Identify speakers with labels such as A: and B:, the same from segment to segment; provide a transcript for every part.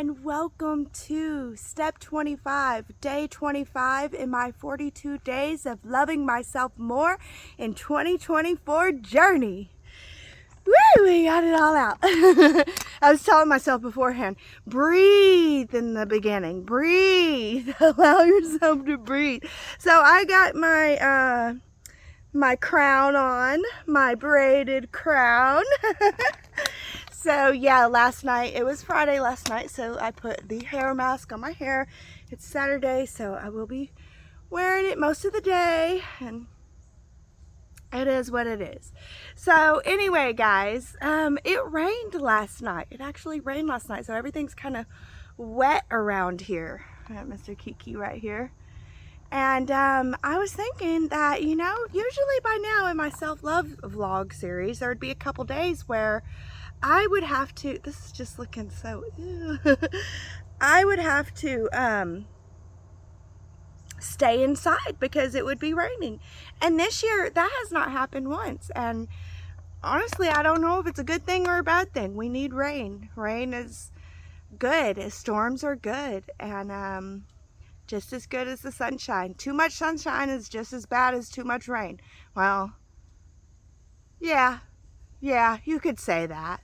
A: and welcome to step 25, day 25 in my 42 days of loving myself more in 2024 journey. Woo, we got it all out. I was telling myself beforehand, breathe in the beginning, breathe, allow yourself to breathe. So I got my crown on, my braided crown. So yeah, last night, it was Friday last night, so I put the hair mask on my hair. It's Saturday, so I will be wearing it most of the day, and it is what it is. So anyway, guys, it rained last night. It actually rained last night, so everything's kind of wet around here. I got Mr. Kiki right here. And I was thinking that, you know, usually by now in my self-love vlog series, there would be a couple days where I would have to, this is just looking so, ew. I would have to stay inside because it would be raining. And this year, that has not happened once. And honestly, I don't know if it's a good thing or a bad thing. We need rain. Rain is good. Storms are good. And just as good as the sunshine. Too much sunshine is just as bad as too much rain. Well, yeah, you could say that.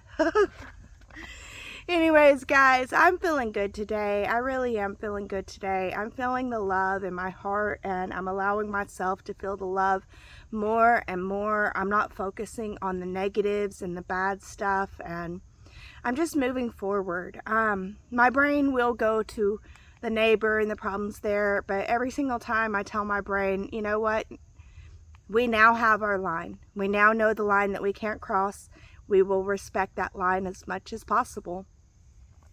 A: Anyways, guys, I'm feeling good today. I really am feeling good today. I'm feeling the love in my heart, and I'm allowing myself to feel the love more and more. I'm not focusing on the negatives and the bad stuff, and I'm just moving forward. My brain will go to the neighbor and the problems there, but every single time I tell my brain, you know what? We now have our line. We now know the line that we can't cross. We will respect that line as much as possible.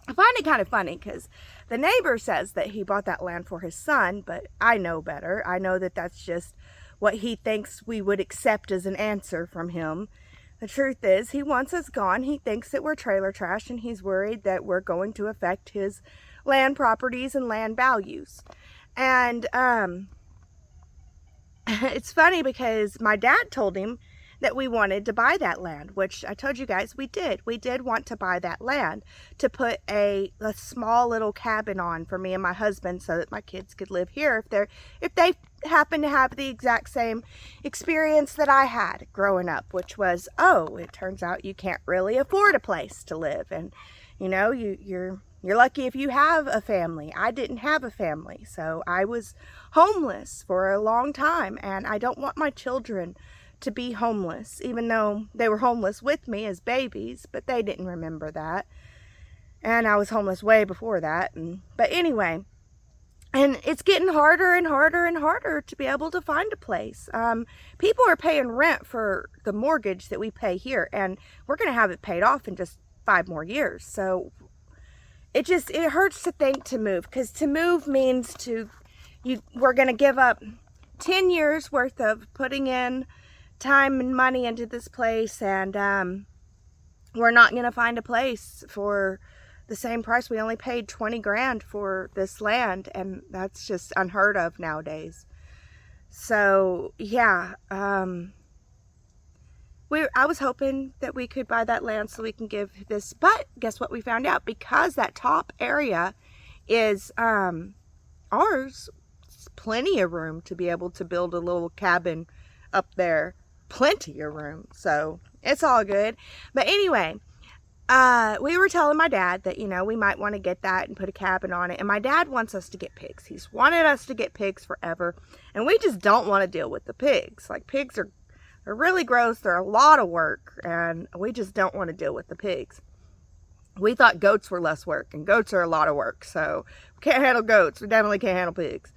A: I find it kind of funny because the neighbor says that he bought that land for his son, but I know better. I know that that's just what he thinks we would accept as an answer from him. The truth is, he wants us gone. He thinks that we're trailer trash, and he's worried that we're going to affect his land properties and land values. And it's funny because my dad told him that we wanted to buy that land, which I told you guys we did. We did want to buy that land to put a small little cabin on for me and my husband so that my kids could live here if they happen to have the exact same experience that I had growing up, which was, oh, it turns out you can't really afford a place to live. And you know, you're lucky if you have a family. I didn't have a family, so I was homeless for a long time, and I don't want my children to be homeless, even though they were homeless with me as babies, but they didn't remember that. And I was homeless way before that. But anyway, and it's getting harder and harder and harder to be able to find a place. People are paying rent for the mortgage that we pay here, and we're going to have it paid off in just 5 more years. So it hurts to think to move, because to move means we're going to give up 10 years worth of putting in time and money into this place, and we're not going to find a place for the same price. We only paid 20 grand for this land, and that's just unheard of nowadays. So yeah, I was hoping that we could buy that land so we can give this, but guess what we found out? Because that top area is ours, it's plenty of room to be able to build a little cabin up there. Plenty of room, so it's all good. But anyway, we were telling my dad that, you know, we might want to get that and put a cabin on it. And my dad wants us to get pigs. He's wanted us to get pigs forever, and we just don't want to deal with the pigs. Like, pigs are really gross. They're a lot of work, and we just don't want to deal with the pigs. We thought goats were less work, and goats are a lot of work, so we can't handle goats. We definitely can't handle pigs.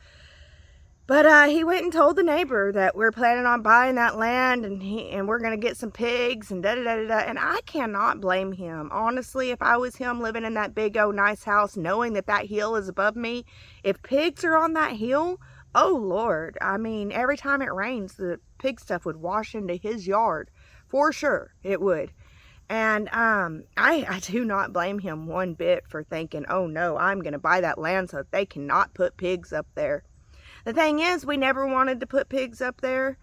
A: But he went and told the neighbor that we're planning on buying that land, and we're going to get some pigs and da-da-da-da-da. And I cannot blame him. Honestly, if I was him living in that big old nice house, knowing that that hill is above me, if pigs are on that hill, oh Lord. I mean, every time it rains, the pig stuff would wash into his yard. For sure, it would. And I do not blame him one bit for thinking, oh no, I'm going to buy that land so that they cannot put pigs up there. The thing is, we never wanted to put pigs up there.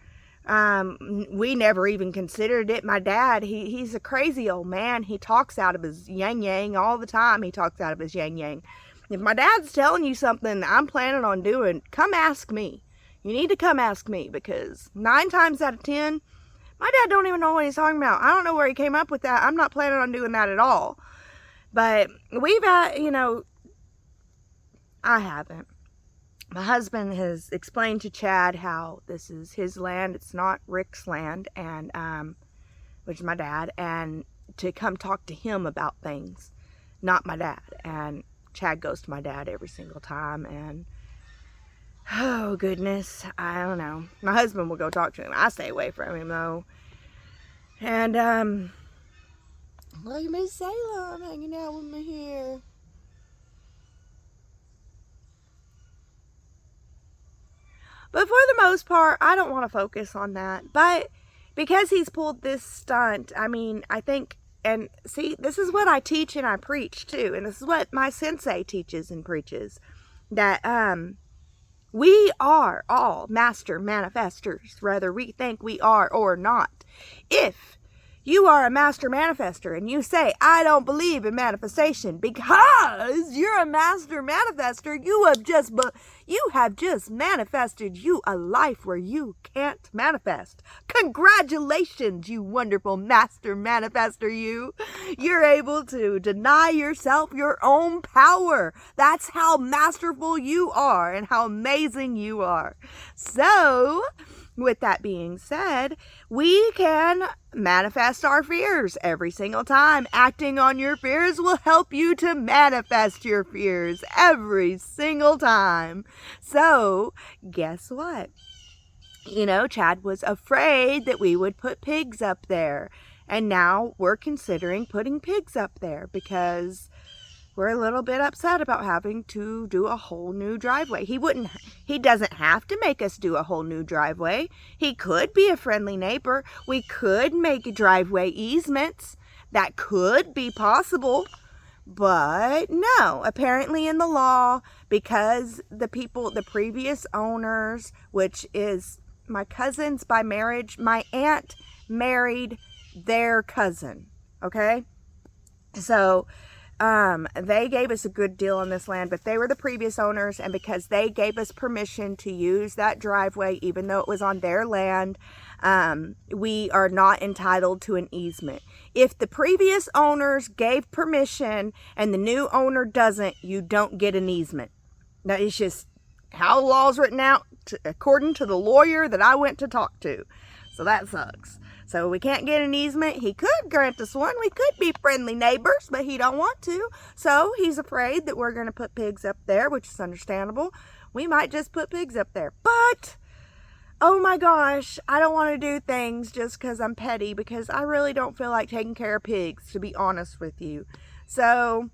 A: We never even considered it. My dad, he's a crazy old man. He talks out of his yang yang all the time. He talks out of his yang yang. If my dad's telling you something I'm planning on doing, come ask me. You need to come ask me, because 9 times out of 10, my dad don't even know what he's talking about. I don't know where he came up with that. I'm not planning on doing that at all. But we've had, I haven't. My husband has explained to Chad how this is his land. It's not Rick's land, and which is my dad, and to come talk to him about things, not my dad. And Chad goes to my dad every single time, and oh goodness, I don't know. My husband will go talk to him. I stay away from him though. And look at Miss Salem hanging out with me here. But for the most part, I don't want to focus on that. But because he's pulled this stunt, I think, and see, this is what I teach and I preach too. And this is what my sensei teaches and preaches. That we are all master manifestors, whether we think we are or not. If you are a master manifester and you say, I don't believe in manifestation because you're a master manifester, you have just manifested you a life where you can't manifest. Congratulations, you wonderful master manifester, you. You're able to deny yourself your own power. That's how masterful you are and how amazing you are. So, with that being said, we can manifest our fears every single time. Acting on your fears will help you to manifest your fears every single time. So, guess what? Chad was afraid that we would put pigs up there. And now we're considering putting pigs up there because we're a little bit upset about having to do a whole new driveway. He doesn't have to make us do a whole new driveway. He could be a friendly neighbor. We could make driveway easements. That could be possible. But no, apparently in the law, because the previous owners, which is my cousins by marriage, my aunt married their cousin. Okay? So they gave us a good deal on this land, but they were the previous owners, and because they gave us permission to use that driveway, even though it was on their land, we are not entitled to an easement. If the previous owners gave permission and the new owner doesn't, you don't get an easement. Now, it's just how the law's written out, according to the lawyer that I went to talk to. So that sucks. So we can't get an easement. He could grant us one. We could be friendly neighbors, but he don't want to. So he's afraid that we're going to put pigs up there, which is understandable. We might just put pigs up there. But, oh my gosh, I don't want to do things just because I'm petty, because I really don't feel like taking care of pigs, to be honest with you. So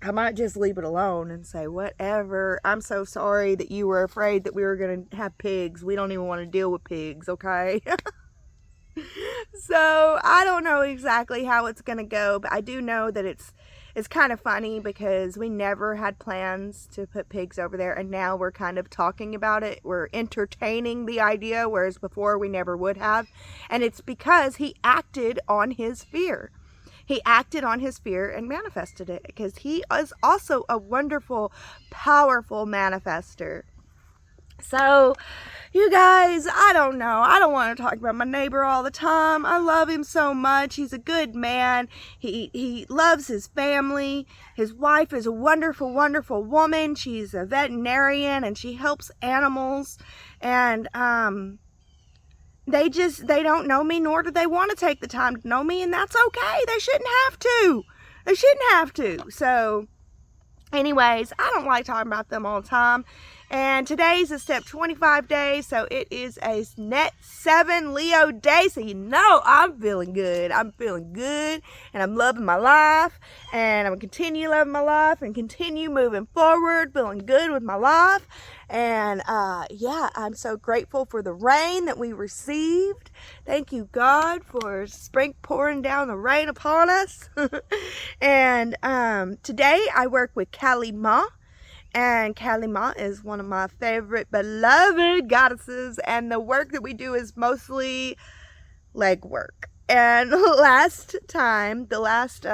A: I might just leave it alone and say, whatever. I'm so sorry that you were afraid that we were going to have pigs. We don't even want to deal with pigs, okay? So I don't know exactly how it's going to go, but I do know that it's kind of funny because we never had plans to put pigs over there, and now we're kind of talking about it. We're entertaining the idea, whereas before we never would have. And it's because he acted on his fear. He acted on his fear and manifested it, because he is also a wonderful, powerful manifester. So, you guys, I don't know. I don't want to talk about my neighbor all the time. I love him so much. He's a good man. He loves his family. His wife is a wonderful, wonderful woman. She's a veterinarian and she helps animals. And they don't know me, nor do they want to take the time to know me, and that's okay. They shouldn't have to. They shouldn't have to. So, anyways, I don't like talking about them all the time. And today's a step 25 day, so it is a net 7 Leo day. So I'm feeling good. I'm feeling good, and I'm loving my life, and I'm going to continue loving my life and continue moving forward, feeling good with my life. And I'm so grateful for the rain that we received. Thank you, God, for pouring down the rain upon us. And today I work with Kali Ma. And Kali Ma is one of my favorite beloved goddesses, and the work that we do is mostly leg work. And last time, the last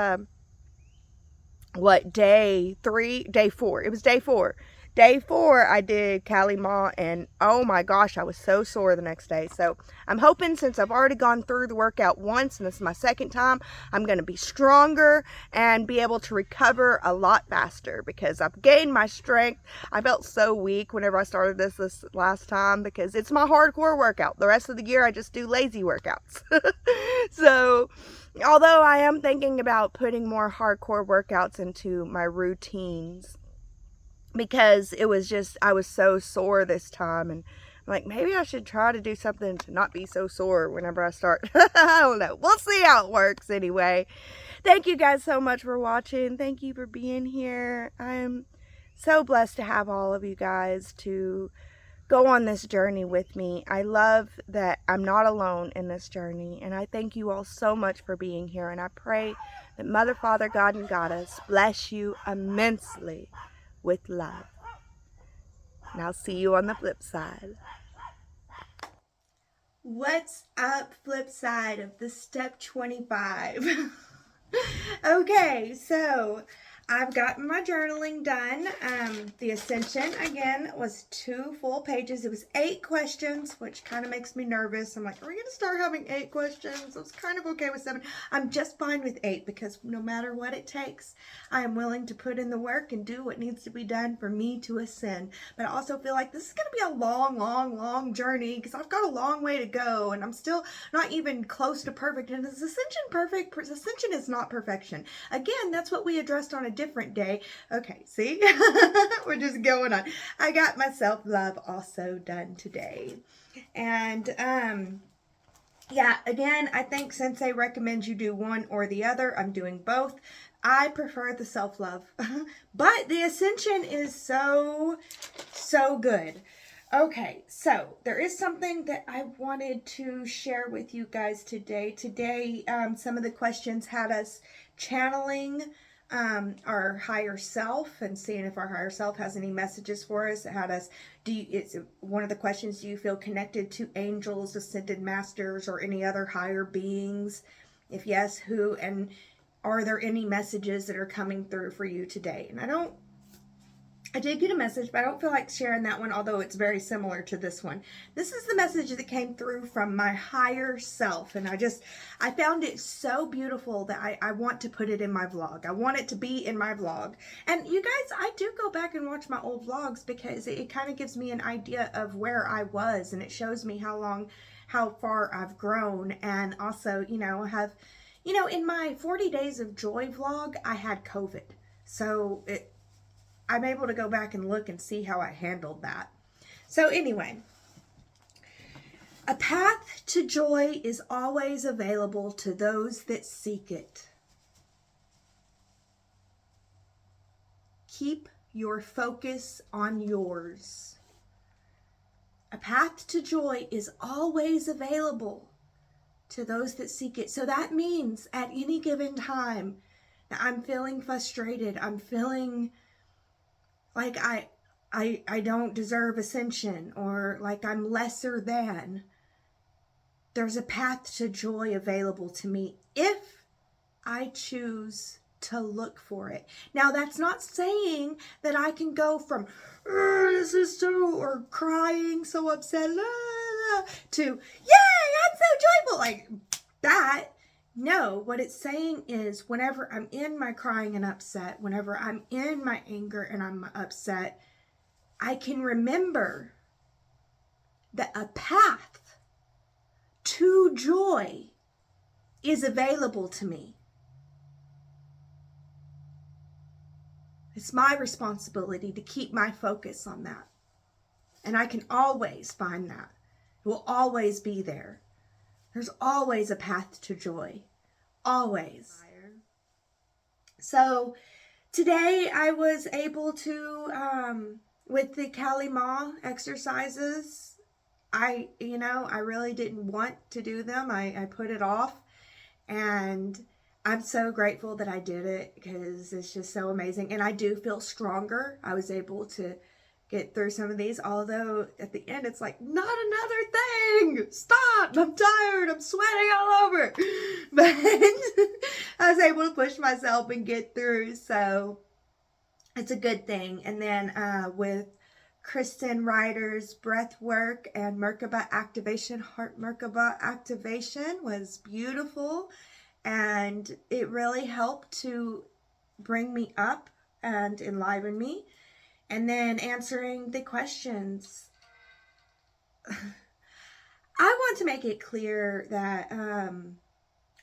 A: day 4, it was day 4 I did Kali Ma, and oh my gosh, I was so sore the next day. So I'm hoping, since I've already gone through the workout once and this is my second time, I'm going to be stronger and be able to recover a lot faster, because I've gained my strength. I felt so weak whenever I started this last time, because it's my hardcore workout. The rest of the year I just do lazy workouts. So although I am thinking about putting more hardcore workouts into my routines, because it was just, I was so sore this time, and I'm like, maybe I should try to do something to not be so sore whenever I start. I don't know. We'll see how it works anyway. Thank you guys so much for watching. Thank you for being here. I'm so blessed to have all of you guys to go on this journey with me. I love that I'm not alone in this journey, and I thank you all so much for being here, and I pray that Mother, Father, God, and Goddess bless you immensely with love. And I'll see you on the flip side. What's up, flip side of the step 25? Okay, so I've gotten my journaling done. The Ascension, again, was 2 full pages. It was 8 questions, which kind of makes me nervous. I'm like, are we going to start having 8 questions? I was kind of okay with 7. I'm just fine with 8, because no matter what it takes, I am willing to put in the work and do what needs to be done for me to ascend. But I also feel like this is going to be a long journey, because I've got a long way to go, and I'm still not even close to perfect. And is Ascension perfect? Ascension is not perfection. Again, that's what we addressed on a different day. Okay, see? We're just going on. I got my self-love also done today. And yeah, again, I think Sensei recommends you do one or the other. I'm doing both. I prefer the self-love, but the Ascension is so good. Okay, so there is something that I wanted to share with you guys today. Today, some of the questions had us channeling our higher self and seeing if our higher self has any messages for us. It had us, it's one of the questions, do you feel connected to angels, ascended masters, or any other higher beings? If yes, who? And are there any messages that are coming through for you today? And I did get a message, but I don't feel like sharing that one, although it's very similar to this one. This is the message that came through from my higher self, and I found it so beautiful that I want to put it in my vlog. I want it to be in my vlog. And you guys, I do go back and watch my old vlogs, because it kind of gives me an idea of where I was, and it shows me how far I've grown. And also, in my 40 Days of Joy vlog, I had COVID. So I'm able to go back and look and see how I handled that. So anyway, a path to joy is always available to those that seek it. Keep your focus on yours. A path to joy is always available to those that seek it. So that means at any given time that I'm feeling frustrated, I'm feeling like I don't deserve ascension, or like I'm lesser than, there's a path to joy available to me if I choose to look for it. Now, that's not saying that I can go from, this is so, or crying, so upset, la, la, to, yay, I'm so joyful, like that. No, what it's saying is, whenever I'm in my crying and upset, whenever I'm in my anger and I'm upset, I can remember that a path to joy is available to me. It's my responsibility to keep my focus on that. And I can always find that. It will always be there. There's always a path to joy. Always. So today I was able to, with the Kali Ma exercises, I really didn't want to do them. I put it off. And I'm so grateful that I did it because it's just so amazing. And I do feel stronger. I was able to get through some of these, although at the end it's like, not another thing! Stop! I'm tired! I'm sweating all over! But I was able to push myself and get through, so it's a good thing. And then with Kristen Ryder's breath work and Merkaba activation, heart Merkaba activation was beautiful. And it really helped to bring me up and enliven me. And then answering the questions. I want to make it clear that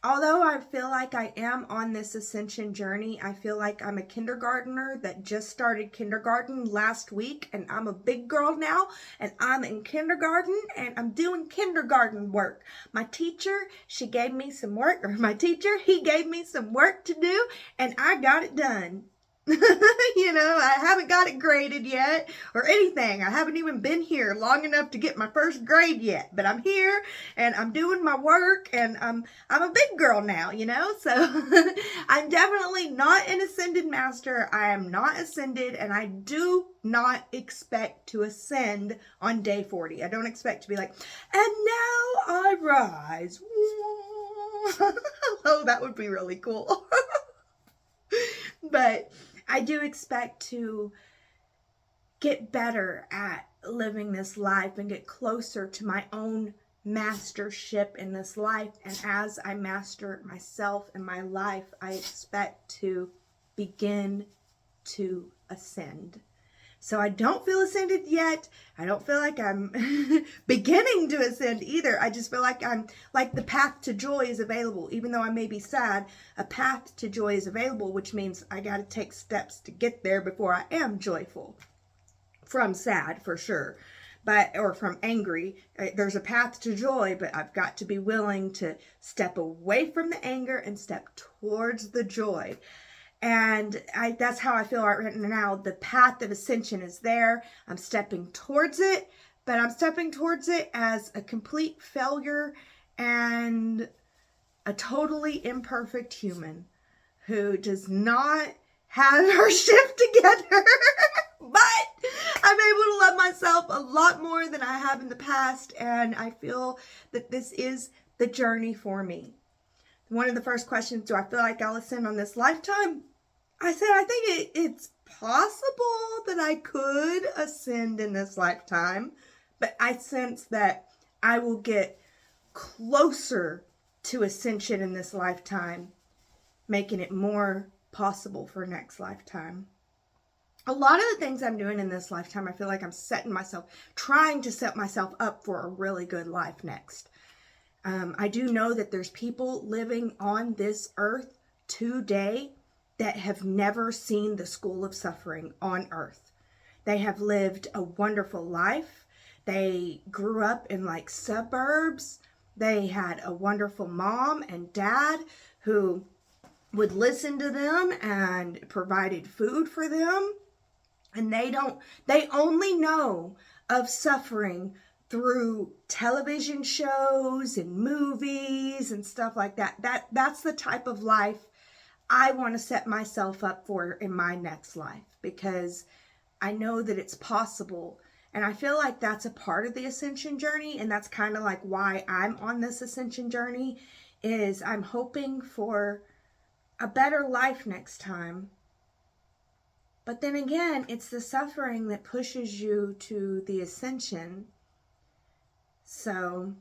A: although I feel like I am on this ascension journey, I feel like I'm a kindergartner that just started kindergarten last week, and I'm a big girl now, and I'm in kindergarten, and I'm doing kindergarten work. My teacher, she gave me some work, or my teacher, he gave me some work to do, and I got it done. You know, I haven't got it graded yet or anything. I haven't even been here long enough to get my first grade yet, but I'm here and I'm doing my work, and I'm a big girl now, you know, so I'm definitely not an ascended master. I am not ascended, and I do not expect to ascend on day 40. I don't expect to be like, and now I rise. Oh, that would be really cool. But I do expect to get better at living this life and get closer to my own mastership in this life. And as I master myself and my life, I expect to begin to ascend. So I don't feel ascended yet. I don't feel like I'm beginning to ascend either. I just feel like I'm like the path to joy is available. Even though I may be sad, a path to joy is available, which means I got to take steps to get there before I am joyful. From sad, for sure. Or from angry. There's a path to joy, but I've got to be willing to step away from the anger and step towards the joy. And that's how I feel right now. The path of ascension is there. I'm stepping towards it, but I'm stepping towards it as a complete failure and a totally imperfect human who does not have her shift together. But I'm able to love myself a lot more than I have in the past, and I feel that this is the journey for me. One of the first questions, do I feel like I'll ascend on this lifetime? I said, I think it's possible that I could ascend in this lifetime, but I sense that I will get closer to ascension in this lifetime, making it more possible for next lifetime. A lot of the things I'm doing in this lifetime, I feel like I'm trying to set myself up for a really good life next. I do know that there's people living on this earth today that have never seen the school of suffering on earth. They have lived a wonderful life. They grew up in like suburbs. They had a wonderful mom and dad who would listen to them and provided food for them. And they only know of suffering through television shows and movies and stuff like that. That's the type of life I want to set myself up for in my next life, because I know that it's possible. And I feel like that's a part of the ascension journey. And that's kind of like why I'm on this ascension journey, is I'm hoping for a better life next time. But then again, it's the suffering that pushes you to the ascension. So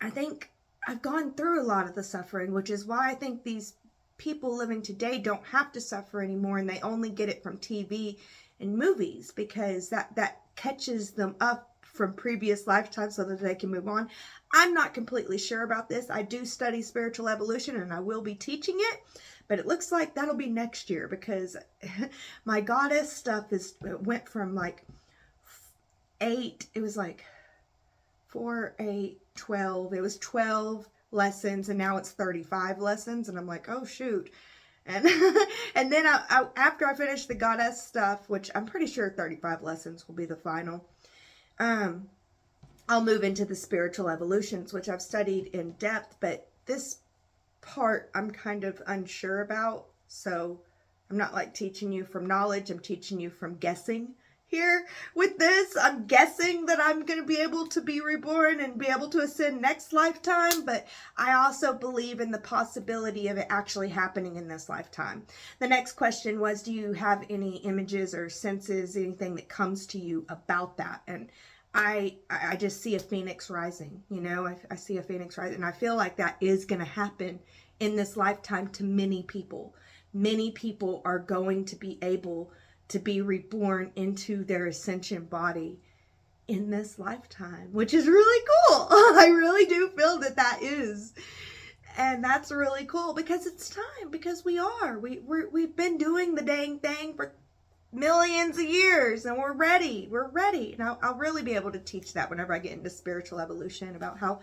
A: I think I've gone through a lot of the suffering, which is why I think these people living today don't have to suffer anymore, and they only get it from TV and movies, because that catches them up from previous lifetimes so that they can move on. I'm not completely sure about this. I do study spiritual evolution, and I will be teaching it, but it looks like that'll be next year, because my goddess stuff went from like 8, it was like 4, 8, 12, it was 12 lessons, and now it's 35 lessons, and I'm like, oh shoot. And and then after I finish the goddess stuff, which I'm pretty sure 35 lessons will be the final, I'll move into the spiritual evolutions, which I've studied in depth. But this part I'm kind of unsure about. So I'm not like teaching you from knowledge. I'm teaching you from guessing here with this. I'm guessing that I'm going to be able to be reborn and be able to ascend next lifetime, but I also believe in the possibility of it actually happening in this lifetime. The next question was, do you have any images or senses, anything that comes to you about that? And I just see a phoenix rising, you know, I see a phoenix rising, and I feel like that is going to happen in this lifetime to many people. Many people are going to be able to be reborn into their ascension body in this lifetime, which is really cool. I really do feel that that is. And that's really cool because it's time, because we've been doing the dang thing for millions of years, and we're ready. And I'll really be able to teach that whenever I get into spiritual evolution, about how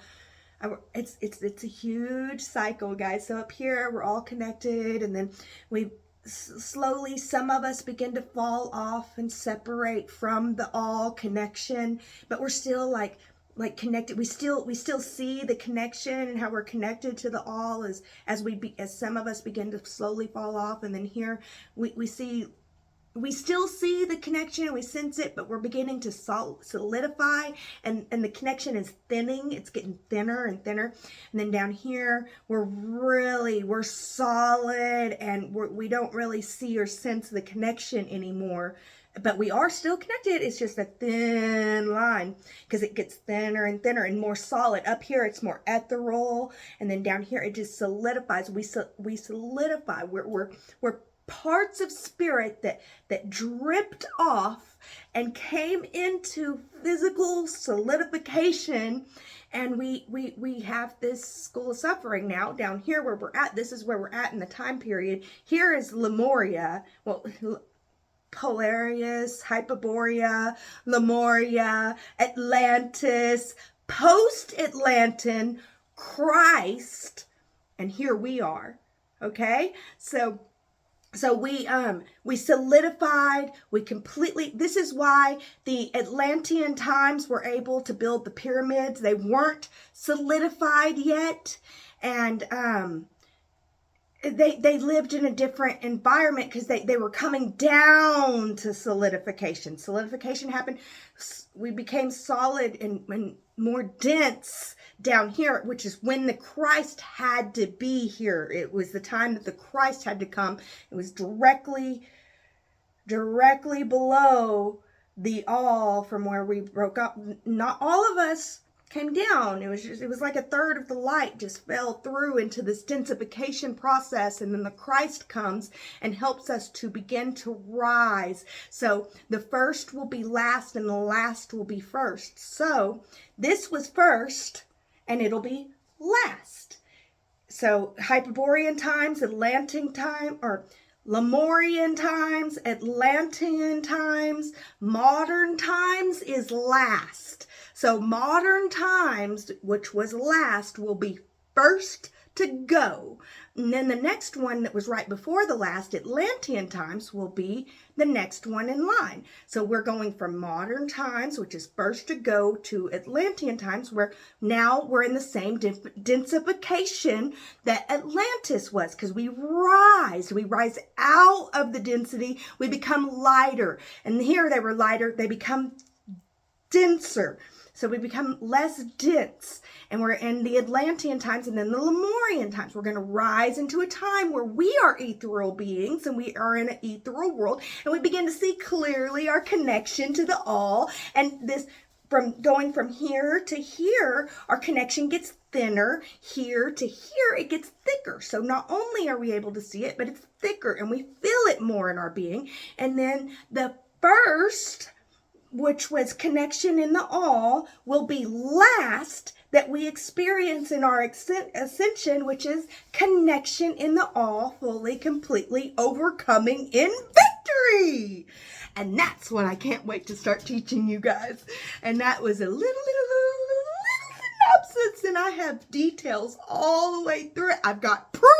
A: it's a huge cycle, guys. So up here we're all connected, and then we slowly, some of us begin to fall off and separate from the all connection, but we're still like connected. We still see the connection and how we're connected to the all as some of us begin to slowly fall off. And then here we still see the connection, we sense it, but we're beginning to solidify, and the connection is thinning. It's getting thinner and thinner. And then down here, we're solid, and we don't really see or sense the connection anymore. But we are still connected. It's just a thin line, because it gets thinner and thinner and more solid. Up here, it's more ethereal, and then down here, it just solidifies. We solidify. We're parts of spirit that dripped off and came into physical solidification, and we have this school of suffering now down here where we're at. This is where we're at in the time period. Here is Lemuria, Polarius, Hyperborea, Lemuria, Atlantis, post-Atlantean, Christ, and here we are. Okay, so we solidified, we completely, this is why the Atlantean times were able to build the pyramids. They weren't solidified yet, and they lived in a different environment because they were coming down to solidification. Solidification happened. We became solid and more dense down here, which is when the Christ had to be here. It was the time that the Christ had to come. It was directly below the all from where we broke up. Not all of us came down. It was like a third of the light just fell through into this densification process, and then the Christ comes and helps us to begin to rise. So the first will be last, and the last will be first. So this was first, and it'll be last. So Hyperborean times, Atlantean time, or Lemurian times, Atlantean times, modern times is last. So modern times, which was last, will be first to go. And then the next one that was right before the last, Atlantean times, will be the next one in line. So we're going from modern times, which is first to go, to Atlantean times, where now we're in the same densification that Atlantis was, because we rise out of the density, we become lighter. And here they were lighter, they become denser. So we become less dense, and we're in the Atlantean times, and then the Lemurian times. We're going to rise into a time where we are ethereal beings, and we are in an ethereal world, and we begin to see clearly our connection to the all. And this, from going from here to here, our connection gets thinner. Here to here, it gets thicker. So not only are we able to see it, but it's thicker, and we feel it more in our being. And then the first, which was connection in the all, will be last that we experience in our ascension, which is connection in the all, fully, completely overcoming in victory. And that's what I can't wait to start teaching you guys. And that was a little synopsis, and I have details all the way through it. I've got proof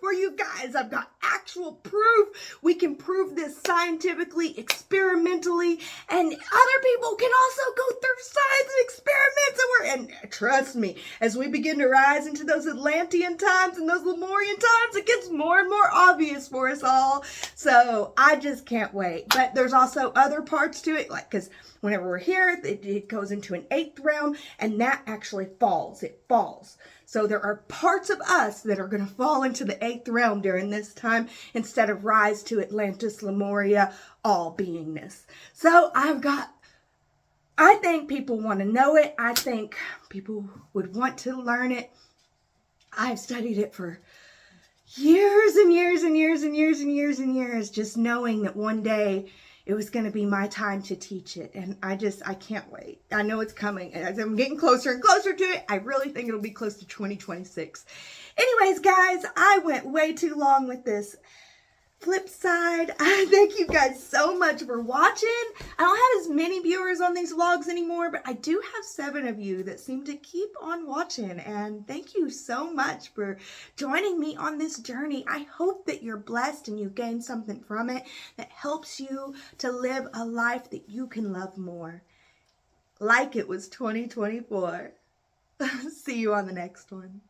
A: for you guys. I've got accurate actual proof. We can prove this scientifically, experimentally, and other people can also go through science experiments. And trust me, as we begin to rise into those Atlantean times and those Lemurian times, it gets more and more obvious for us all. So I just can't wait. But there's also other parts to it, like, because whenever we're here, it goes into an 8th realm, and that actually falls. It falls. So there are parts of us that are going to fall into the 8th realm during this time instead of rise to Atlantis, Lemuria, all beingness. So I think people want to know it. I think people would want to learn it. I've studied it for years and years and years and years and years and years, just knowing that one day it was going to be my time to teach it. And I can't wait. I know it's coming. As I'm getting closer and closer to it, I really think it'll be close to 2026. Anyways, guys, I went way too long with this flip side. Thank you guys so much for watching. I don't have as many viewers on these vlogs anymore, but I do have 7 of you that seem to keep on watching, and thank you so much for joining me on this journey. I hope that you're blessed and you gain something from it that helps you to live a life that you can love more, like it was 2024. See you on the next one.